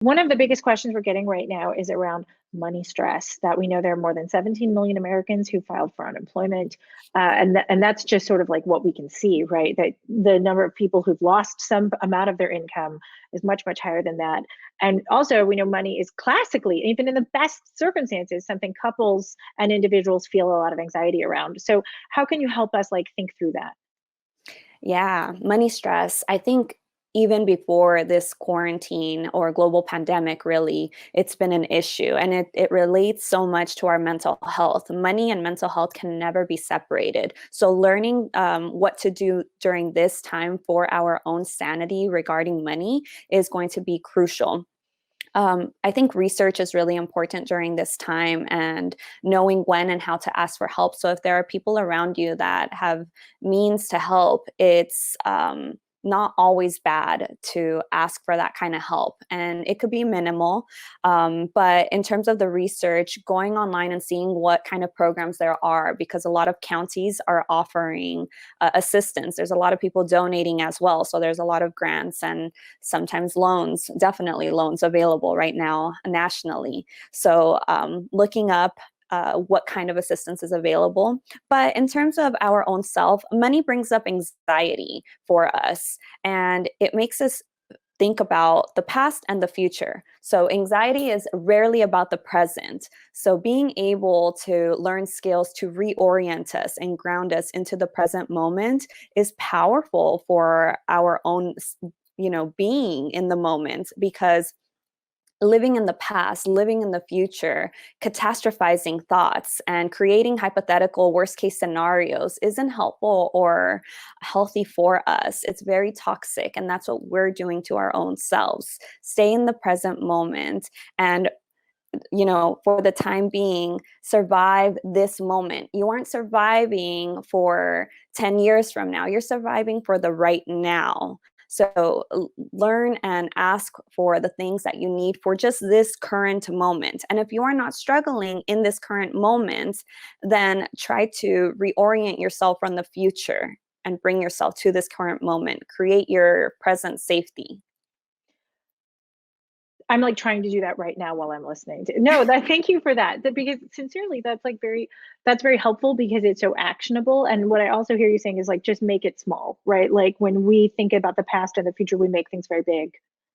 One of the biggest questions we're getting right now is around money stress, that we know there are more than 17 million Americans who filed for unemployment. And that's just sort of like what we can see, right? That the number of people who've lost some amount of their income is much, much higher than that. And also, we know money is classically, even in the best circumstances, something couples and individuals feel a lot of anxiety around. So how can you help us like think through that? Yeah, money stress. I think even before this quarantine or global pandemic, really, it's been an issue and it relates so much to our mental health. Money and mental health can never be separated. So, learning what to do during this time for our own sanity regarding money is going to be crucial. I think research is really important during this time and knowing when and how to ask for help. So if there are people around you that have means to help, it's not always bad to ask for that kind of help. And it could be minimal. But in terms of the research, going online and seeing what kind of programs there are, because a lot of counties are offering assistance. There's a lot of people donating as well. So there's a lot of grants and sometimes loans, definitely loans available right now nationally. So looking up what kind of assistance is available. But in terms of our own self, money brings up anxiety for us and it makes us think about the past and the future. So anxiety is rarely about the present. So being able to learn skills to reorient us and ground us into the present moment is powerful for our own being in the moment, because living in the past, living in the future, catastrophizing thoughts, and creating hypothetical worst case scenarios isn't helpful or healthy for us. It's very toxic, and that's what we're doing to our own selves. Stay in the present moment and for the time being, survive this moment. You aren't surviving for 10 years from now. You're surviving for the right now. So learn and ask for the things that you need for just this current moment. And if you are not struggling in this current moment, then try to reorient yourself from the future and bring yourself to this current moment. Create your present safety. I'm like trying to do that right now while I'm listening to. No, that thank you for that. Because sincerely, that's like that's very helpful because it's so actionable. And what I also hear you saying is like just make it small, right? Like when we think about the past and the future, we make things very big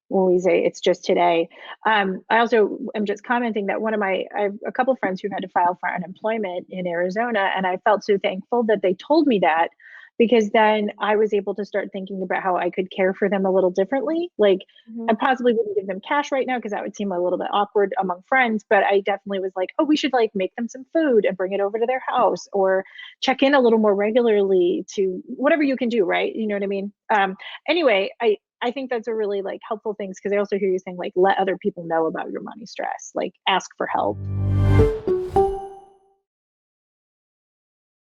when we say it's just today. I also am just commenting that I have a couple friends who had to file for unemployment in Arizona, and I felt so thankful that they told me that, because then I was able to start thinking about how I could care for them a little differently. Like I Mhm. possibly wouldn't give them cash right now because that would seem a little bit awkward among friends, but I definitely was like, oh, we should like make them some food and bring it over to their house, or check in a little more regularly, to whatever you can do, right? You know what I mean? Anyway, I think that's a really like helpful things, because I also hear you saying like let other people know about your money stress, like ask for help.